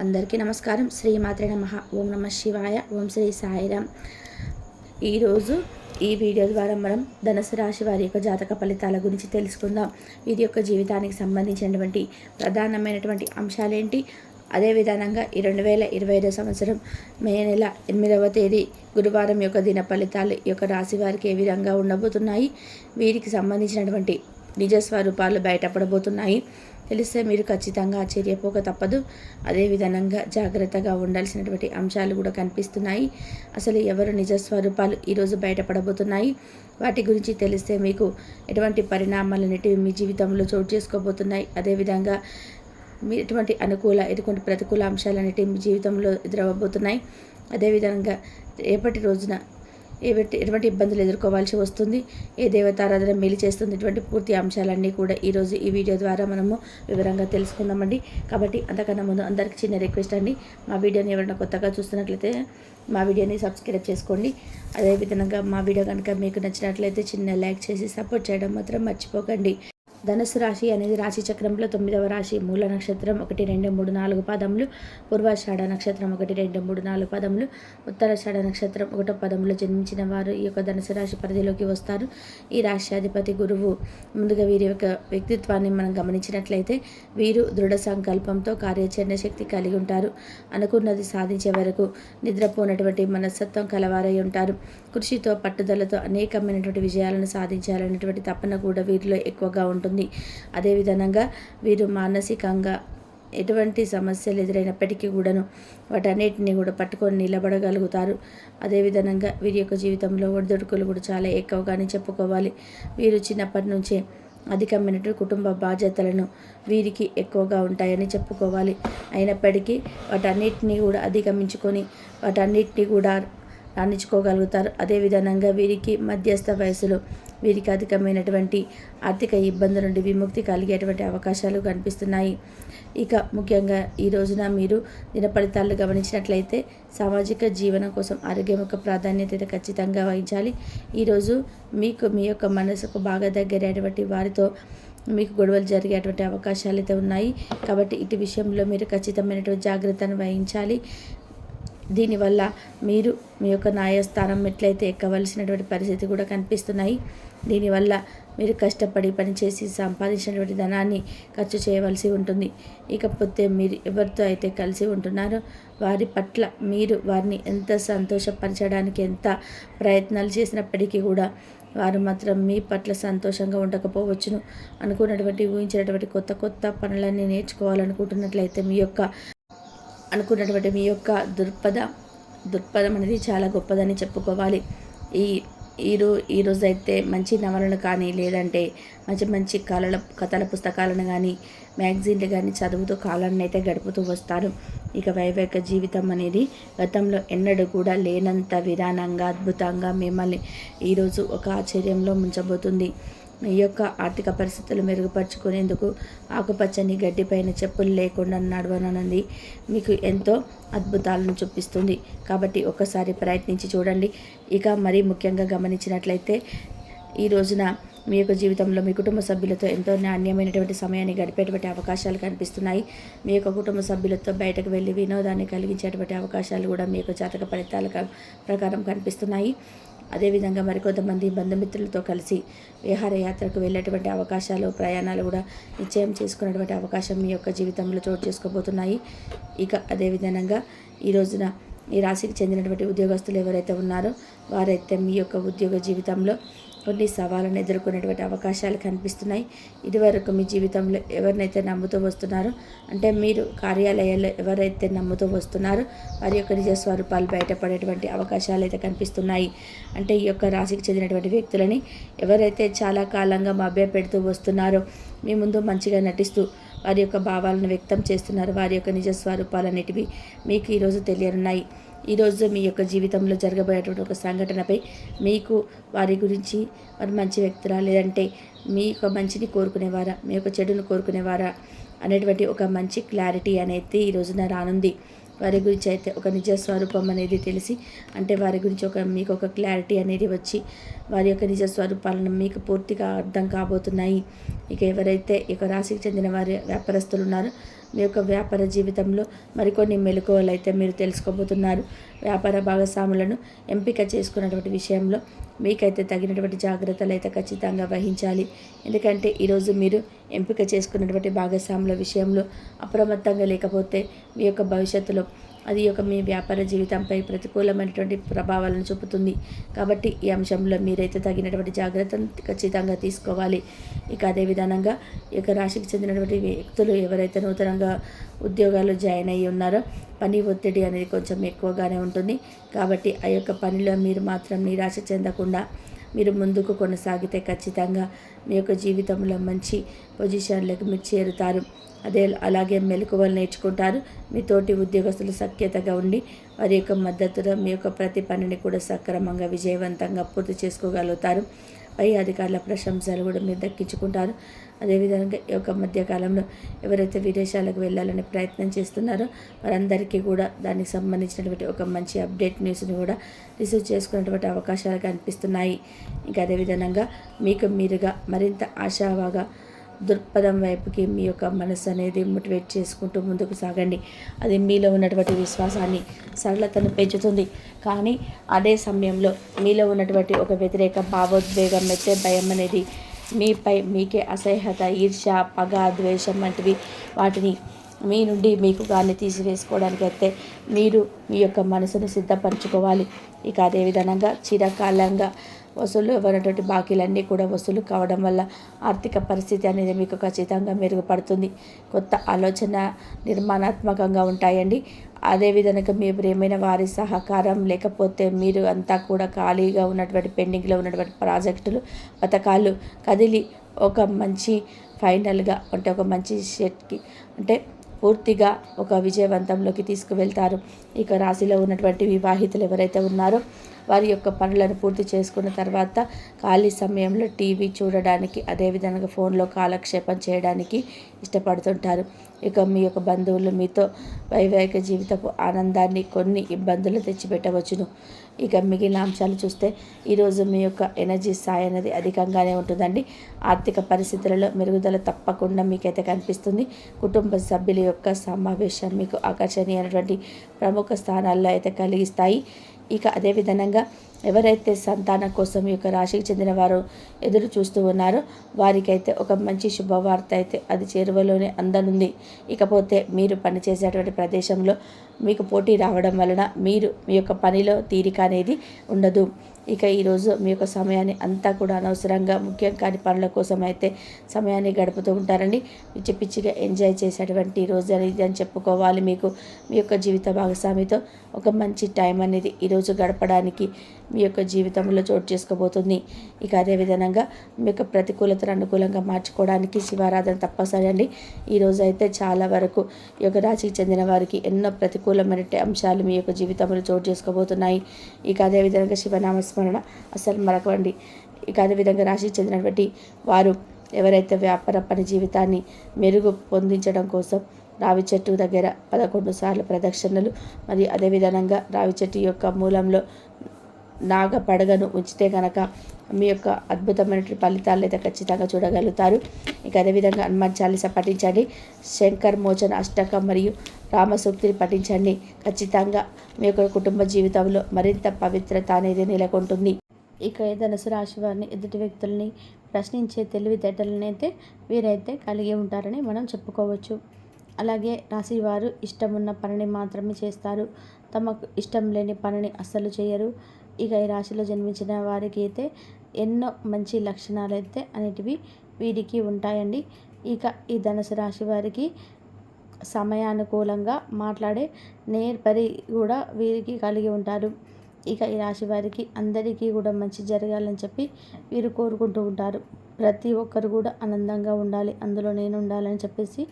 అందరికీ నమస్కారం. శ్రీమాత్రే నమః. ఓం నమ శివాయ. ఓం శ్రీ సాయిరామ్. ఈరోజు ఈ వీడియో ద్వారా మనం ధనుసు రాశి వారి యొక్క జాతక ఫలితాల గురించి తెలుసుకుందాం. వీరి యొక్క జీవితానికి సంబంధించినటువంటి ప్రధానమైనటువంటి అంశాలేంటి, అదేవిధంగా ఈ 2025 సంవత్సరం మే నెల 8వ తేదీ గురువారం యొక్క దిన ఫలితాలు ఈ యొక్క రాశి వారికి ఏ విధంగా ఉండబోతున్నాయి, వీరికి సంబంధించినటువంటి నిజ స్వరూపాలు బయటపడబోతున్నాయి. తెలిస్తే మీరు ఖచ్చితంగా ఆశ్చర్యపోక తప్పదు. అదేవిధంగా జాగ్రత్తగా ఉండాల్సినటువంటి అంశాలు కూడా కనిపిస్తున్నాయి. అసలు ఎవరు నిజ స్వరూపాలు ఈరోజు బయటపడబోతున్నాయి, వాటి గురించి తెలిస్తే మీకు ఎటువంటి పరిణామాలు అనేటివి మీ జీవితంలో చోటు చేసుకోబోతున్నాయి. అదేవిధంగా మీ ఎటువంటి ప్రతికూల అంశాలు అనేటివి మీ జీవితంలో ఎదురవ్వబోతున్నాయి. అదేవిధంగా రేపటి రోజున ఎటువంటి ఇబ్బందులు ఎదుర్కోవాల్సి వస్తుంది, ఏ దేవతారాధన మేలు చేస్తుంది, ఇటువంటి పూర్తి అంశాలన్నీ కూడా ఈరోజు ఈ వీడియో ద్వారా మనము వివరంగా తెలుసుకుందామండి. కాబట్టి అంతకన్నా ముందు అందరికీ చిన్న రిక్వెస్ట్ అండి, మా వీడియోని ఎవరైనా కొత్తగా చూస్తున్నట్లయితే మా వీడియోని సబ్స్క్రైబ్ చేసుకోండి. అదేవిధంగా మా వీడియో కనుక మీకు నచ్చినట్లయితే చిన్న లైక్ చేసి సపోర్ట్ చేయడం మాత్రం మర్చిపోకండి. ధనుసు రాశి అనేది రాశి చక్రంలో 9వ రాశి. మూల నక్షత్రం 1, 2, 3, 4 పాదములు, పూర్వాషాఢ నక్షత్రం 1, 2, 3, 4 పాదములు, ఉత్తరాషాఢ నక్షత్రం 1వ పాదంలో జన్మించిన వారు ఈ యొక్క ధనుసు రాశి పరిధిలోకి వస్తారు. ఈ రాశ్యాధిపతి గురువు. ముందుగా వీరి యొక్క వ్యక్తిత్వాన్ని మనం గమనించినట్లయితే వీరు దృఢ సంకల్పంతో కార్యాచరణ శక్తి కలిగి ఉంటారు. అనుకున్నది సాధించే వరకు నిద్రపోనటువంటి మనస్తత్వం కలవారై ఉంటారు. కృషితో పట్టుదలతో అనేకమైనటువంటి విజయాలను సాధించాలనేటువంటి తపన కూడా వీరిలో ఎక్కువగా ఉంటుంది. అదేవిధంగా వీరు మానసికంగా ఎటువంటి సమస్యలు ఎదురైనప్పటికీ కూడాను వాటన్నిటిని కూడా పట్టుకొని నిలబడగలుగుతారు. అదేవిధంగా వీరి యొక్క జీవితంలో ఒడిదుడుకులు కూడా చాలా ఎక్కువగానే చెప్పుకోవాలి. వీరు చిన్నప్పటి నుంచే అధికమైనటువంటి కుటుంబ బాధ్యతలను వీరికి ఎక్కువగా ఉంటాయని చెప్పుకోవాలి. అయినప్పటికీ వాటన్నిటిని కూడా అధిగమించుకొని వాటన్నిటిని కూడా రాణించుకోగలుగుతారు. అదేవిధంగా వీరికి మధ్యస్థ వయసులో వీరికి అధికమైనటువంటి ఆర్థిక ఇబ్బందుల నుండి విముక్తి కలిగేటువంటి అవకాశాలు కనిపిస్తున్నాయి. ఇక ముఖ్యంగా ఈ రోజున మీరు దిన ఫలితాలను గమనించినట్లయితే సామాజిక జీవనం కోసం ఆరోగ్యం యొక్క ప్రాధాన్యత ఖచ్చితంగా వహించాలి. ఈరోజు మీకు మీ యొక్క మనసుకు బాగా దగ్గరైనటువంటి వారితో మీకు గొడవలు జరిగేటువంటి అవకాశాలు అయితే ఉన్నాయి. కాబట్టి ఇటు విషయంలో మీరు ఖచ్చితమైనటువంటి జాగ్రత్తను వహించాలి. దీనివల్ల మీరు మీ యొక్క న్యాయస్థానం మెట్లయితే ఎక్కవలసినటువంటి పరిస్థితి కూడా కనిపిస్తున్నాయి. దీనివల్ల మీరు కష్టపడి పనిచేసి సంపాదించినటువంటి ధనాన్ని ఖర్చు చేయవలసి ఉంటుంది. ఇకపోతే మీరు ఎవరితో అయితే కలిసి ఉంటున్నారో వారి పట్ల మీరు వారిని ఎంత సంతోషపరచడానికి ఎంత ప్రయత్నాలు చేసినప్పటికీ కూడా వారు మాత్రం మీ పట్ల సంతోషంగా ఉండకపోవచ్చును. ఊహించినటువంటి కొత్త పనులన్నీ నేర్చుకోవాలనుకుంటున్నట్లయితే మీ యొక్క దృక్పథం అనేది చాలా గొప్పదని చెప్పుకోవాలి. ఈరోజు అయితే మంచి నవలను కానీ లేదంటే మంచి కథల పుస్తకాలను కానీ మ్యాగజైన్లు కానీ చదువుతూ కాలాన్ని అయితే గడుపుతూ వస్తారు. ఇక వైవాహిక జీవితం అనేది గతంలో ఎన్నడూ కూడా లేనంత విధానంగా అద్భుతంగా మిమ్మల్ని ఈరోజు ఒక ఆశ్చర్యంలో ముంచబోతుంది. ఈ యొక్క ఆర్థిక పరిస్థితులు మెరుగుపరుచుకునేందుకు ఆకుపచ్చని గడ్డిపైన చెప్పులు లేకుండా నడవనున్నది మీకు ఎంతో అద్భుతాలను చూపిస్తుంది. కాబట్టి ఒక్కసారి ప్రయత్నించి చూడండి. ఇక మరీ ముఖ్యంగా గమనించినట్లయితే ఈ రోజున మీ యొక్క జీవితంలో మీ కుటుంబ సభ్యులతో ఎంతో నాణ్యమైనటువంటి సమయాన్ని గడిపేటువంటి అవకాశాలు కనిపిస్తున్నాయి. మీ యొక్క కుటుంబ సభ్యులతో బయటకు వెళ్ళి వినోదాన్ని కలిగించేటువంటి అవకాశాలు కూడా మీ యొక్క జాతక ఫలితాల ప్రకారం కనిపిస్తున్నాయి. అదేవిధంగా మరికొంతమంది బంధుమిత్రులతో కలిసి విహారయాత్రకు వెళ్ళేటువంటి అవకాశాలు, ప్రయాణాలు కూడా నిశ్చయం చేసుకునేటువంటి అవకాశం మీ యొక్క జీవితంలో చోటు చేసుకోబోతున్నాయి. ఇక అదేవిధంగా ఈ రోజున ఈ రాశికి చెందినటువంటి ఉద్యోగస్తులు ఎవరైతే ఉన్నారో వారైతే మీ యొక్క ఉద్యోగ జీవితంలో కొన్ని సవాళ్ళను ఎదుర్కొనేటువంటి అవకాశాలు కనిపిస్తున్నాయి. ఇదివరకు మీ జీవితంలో ఎవరినైతే నమ్ముతూ వస్తున్నారో, అంటే మీరు కార్యాలయాల్లో ఎవరైతే నమ్ముతూ వస్తున్నారో వారి యొక్క నిజ స్వరూపాలు బయటపడేటువంటి అవకాశాలు అయితే కనిపిస్తున్నాయి. అంటే ఈ యొక్క రాశికి చెందినటువంటి వ్యక్తులని ఎవరైతే చాలా కాలంగా మభ్యపెడుతూ వస్తున్నారో, మీ ముందు మంచిగా నటిస్తూ వారి యొక్క భావాలను వ్యక్తం చేస్తున్నారు, వారి యొక్క నిజ స్వరూపాలన్నిటివి మీకు ఈరోజు తెలియనున్నాయి. ఈరోజు మీ యొక్క జీవితంలో జరగబోయేటువంటి ఒక సంఘటనపై మీకు వారి గురించి వారు మంచి వ్యక్తులా లేదంటే మీ యొక్క మంచిని కోరుకునేవారా, మీ యొక్క చెడును కోరుకునేవారా అనేటువంటి ఒక మంచి క్లారిటీ అనేది ఈ రోజున రానుంది. వారి గురించి అయితే ఒక నిజ స్వరూపం అనేది తెలిసి, అంటే వారి గురించి మీకు ఒక క్లారిటీ అనేది వచ్చి వారి యొక్క నిజ స్వరూపాలను మీకు పూర్తిగా అర్థం కాబోతున్నాయి. ఇక ఎవరైతే ఇక రాశికి చెందిన వారి వ్యాపారస్తులు ఉన్నారో మీ యొక్క వ్యాపార జీవితంలో మరికొన్ని మెలకువలు అయితే మీరు తెలుసుకోబోతున్నారు. వ్యాపార భాగస్వాములను ఎంపిక చేసుకున్నటువంటి విషయంలో మీకైతే తగినటువంటి జాగ్రత్తలు అయితే ఖచ్చితంగా వహించాలి. ఎందుకంటే ఈరోజు మీరు ఎంపిక చేసుకున్నటువంటి భాగస్వాముల విషయంలో అప్రమత్తంగా లేకపోతే మీ యొక్క భవిష్యత్తులో అది మీ వ్యాపార జీవితంపై ప్రతికూలమైనటువంటి ప్రభావాలను చూపుతుంది. కాబట్టి ఈ అంశంలో మీరైతే తగినటువంటి జాగ్రత్తను ఖచ్చితంగా తీసుకోవాలి. ఇక అదే విధానంగా ఈ యొక్క రాశికి చెందినటువంటి వ్యక్తులు ఎవరైతే నూతనంగా ఉద్యోగాలు జాయిన్ అయ్యి ఉన్నారో పని ఒత్తిడి అనేది కొంచెం ఎక్కువగానే ఉంటుంది. కాబట్టి ఆ యొక్క పనిలో మీరు మాత్రం నిరాశ చెందకుండా మీరు ముందుకు కొనసాగితే ఖచ్చితంగా మీ యొక్క జీవితంలో మంచి పొజిషన్లకు మీరు చేరుతారు. అలాగే మెలకువలు నేర్చుకుంటారు. మీ తోటి ఉద్యోగస్తులు సఖ్యతగా ఉండి వారి యొక్క మద్దతుతో మీ యొక్క ప్రతి పనిని కూడా సక్రమంగా విజయవంతంగా పూర్తి చేసుకోగలుగుతారు. పై అధికారుల ప్రశంసలు కూడా మీరు దక్కించుకుంటారు. అదేవిధంగా ఈ యొక్క మధ్యకాలంలో ఎవరైతే విదేశాలకు వెళ్ళాలని ప్రయత్నం చేస్తున్నారో వారందరికీ కూడా దానికి సంబంధించినటువంటి ఒక మంచి అప్డేట్ న్యూస్ని కూడా రిసీవ్ చేసుకునేటువంటి అవకాశాలు కనిపిస్తున్నాయి. ఇంకా అదేవిధంగా మీకు మీరుగా మరింత ఆశావాగా దృక్పథం వైపుకి మీ యొక్క మనసు అనేది మోటివేట్ చేసుకుంటూ ముందుకు సాగండి. అది మీలో ఉన్నటువంటి విశ్వాసాన్ని, సరళతను పెంచుతుంది. కానీ అదే సమయంలో మీలో ఉన్నటువంటి ఒక వ్యతిరేక భావోద్వేగం, భయం అనేది మీపై మీకే అసహ్యత, ఈర్ష్య, పగ, ద్వేషం వంటివి వాటిని మీ నుండి మీకు కానీ తీసివేసుకోవడానికి అయితే మీరు మీ యొక్క మనసును సిద్ధపరచుకోవాలి. ఇక అదే విధంగా చిరకాలంగా వసూలు అవ్వనటువంటి బాకీలన్నీ కూడా వసూలు కావడం వల్ల ఆర్థిక పరిస్థితి అనేది మీకు ఖచ్చితంగా మెరుగుపడుతుంది. కొత్త ఆలోచన నిర్మాణాత్మకంగా ఉంటాయండి. అదేవిధంగా మీ ప్రియమైన వారి సహకారం లేకపోతే మీరు అంతా కూడా ఖాళీగా ఉన్నటువంటి పెండింగ్లో ఉన్నటువంటి ప్రాజెక్టులు, పథకాలు కదిలి ఒక మంచి ఫైనల్గా అంటే ఒక మంచి సెట్కి అంటే పూర్తిగా ఒక విజయవంతంలోకి తీసుకువెళ్తారు. ఇక రాశిలో ఉన్నటువంటి వివాహితులు ఎవరైతే ఉన్నారో వారి యొక్క పనులను పూర్తి చేసుకున్న తర్వాత ఖాళీ సమయంలో టీవీ చూడడానికి, అదేవిధంగా ఫోన్లో కాలక్షేపం చేయడానికి ఇష్టపడుతుంటారు. ఇక మీ యొక్క బంధువులు మీతో వైవాహిక జీవితపు ఆనందాన్ని, కొన్ని ఇబ్బందులు తెచ్చిపెట్టవచ్చును. ఇక మిగిలిన అంశాలు చూస్తే ఈరోజు మీ యొక్క ఎనర్జీ స్థాయి అనేది అధికంగానే ఉంటుందండి. ఆర్థిక పరిస్థితులలో మెరుగుదల తప్పకుండా మీకైతే కనిపిస్తుంది. కుటుంబ సభ్యుల యొక్క సమావేశం మీకు ఆకర్షణీయమైనటువంటి ప్రముఖ స్థానాల్లో అయితే కలిగిస్తాయి. ఇక అదేవిధంగా ఎవరైతే సంతానం కోసం ఈ యొక్క రాశికి చెందిన వారు ఎదురు చూస్తూ ఉన్నారో వారికైతే ఒక మంచి శుభవార్త అయితే అది చేరువలోనే అందనుంది. ఇకపోతే మీరు పనిచేసేటువంటి ప్రదేశంలో మీకు పోటీ రావడం వలన మీరు మీ యొక్క పనిలో తీరిక అనేది ఉండదు. ఇక ఈరోజు మీ యొక్క సమయాన్ని అంతా కూడా అనవసరంగా ముఖ్యం కాని పనుల కోసం అయితే సమయాన్ని గడుపుతూ ఉంటారండి. పిచ్చి పిచ్చిగా ఎంజాయ్ చేసేటువంటి రోజు అనేది అని చెప్పుకోవాలి. మీకు మీ యొక్క జీవిత భాగస్వామితో ఒక మంచి టైం అనేది ఈరోజు గడపడానికి మీ యొక్క జీవితంలో చోటు చేసుకోబోతుంది. ఇక అదేవిధంగా మీ యొక్క ప్రతికూలతను అనుకూలంగా మార్చుకోవడానికి శివారాధన తప్పనిసరి అండి. ఈరోజు అయితే చాలా వరకు ఈ యొక్క రాశికి చెందిన వారికి ఎన్నో ప్రతికూలమైన అంశాలు మీ యొక్క జీవితంలో చోటు చేసుకోబోతున్నాయి. ఇక అదేవిధంగా శివనామస్మరణ అసలు మరకండి. ఇక అదేవిధంగా రాశికి చెందినటువంటి వారు ఎవరైతే వ్యాపార పని జీవితాన్ని మెరుగు పొందించడం కోసం రావి చెట్టు దగ్గర 11 సార్లు ప్రదక్షిణలు, మరియు అదేవిధంగా రావి చెట్టు యొక్క మూలంలో నాగ పడగను ఉంచితే కనుక మీ యొక్క అద్భుతమైన ఫలితాలు అయితే ఖచ్చితంగా చూడగలుగుతారు. ఇక అదేవిధంగా హనుమాన్ చాలీస పఠించండి, శంకర్ మోచన అష్టకం మరియు రామసూక్తిని పఠించండి. ఖచ్చితంగా మీ యొక్క కుటుంబ జీవితంలో మరింత పవిత్రత అనేది నెలకొంటుంది. ఇక ధనుసు రాశి వారిని ఎదుటి వ్యక్తుల్ని ప్రశ్నించే తెలివితేటలని అయితే వీరైతే కలిగి ఉంటారని మనం చెప్పుకోవచ్చు. అలాగే రాశి వారు ఇష్టమున్న పనిని మాత్రమే చేస్తారు, తమకు ఇష్టం లేని పనిని అస్సలు చేయరు. ఇక ఈ రాశిలో జన్మించిన వారికి అయితే ఎన్నో మంచి లక్షణాలు అయితే అనేటివి వీరికి ఉంటాయండి. ఇక ఈ ధనుసు రాశి వారికి సమయానుకూలంగా మాట్లాడే నేర్పరి కూడా వీరికి కలిగి ఉంటారు. ఇక ఈ రాశి వారికి అందరికీ కూడా మంచి జరగాలని చెప్పి వీరు కోరుకుంటూ ఉంటారు. ప్రతి ఒక్కరు కూడా ఆనందంగా ఉండాలి, అందులో నేను ఉండాలని చెప్పేసి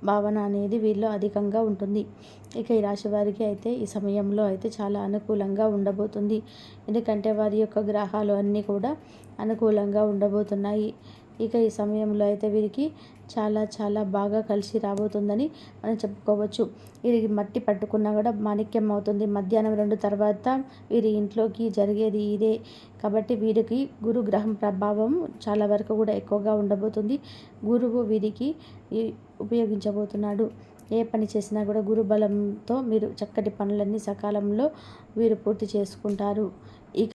భావన అనేది వీరిలో అధికంగా ఉంటుంది. ఇక ఈ రాశి వారికి అయితే ఈ సమయంలో అయితే చాలా అనుకూలంగా ఉండబోతుంది. ఎందుకంటే వారి యొక్క గ్రహాలు అన్నీ కూడా అనుకూలంగా ఉండబోతున్నాయి. ఇక ఈ సమయంలో అయితే వీరికి చాలా చాలా బాగా కలిసి రాబోతుందని మనం చెప్పుకోవచ్చు. వీరికి మట్టి పట్టుకున్నా కూడా మాణిక్యం అవుతుంది. మధ్యాహ్నం 2 తర్వాత వీరి ఇంట్లోకి జరిగేది ఇదే. కాబట్టి వీరికి గురు గ్రహం ప్రభావం చాలా వరకు కూడా ఎక్కువగా ఉండబోతుంది. గురువు వీరికి ఉపయోగించబోతున్నాడు. ఏ పని చేసినా కూడా గురుబలంతో మీరు చక్కటి పనులన్నీ సకాలంలో వీరు పూర్తి చేసుకుంటారు.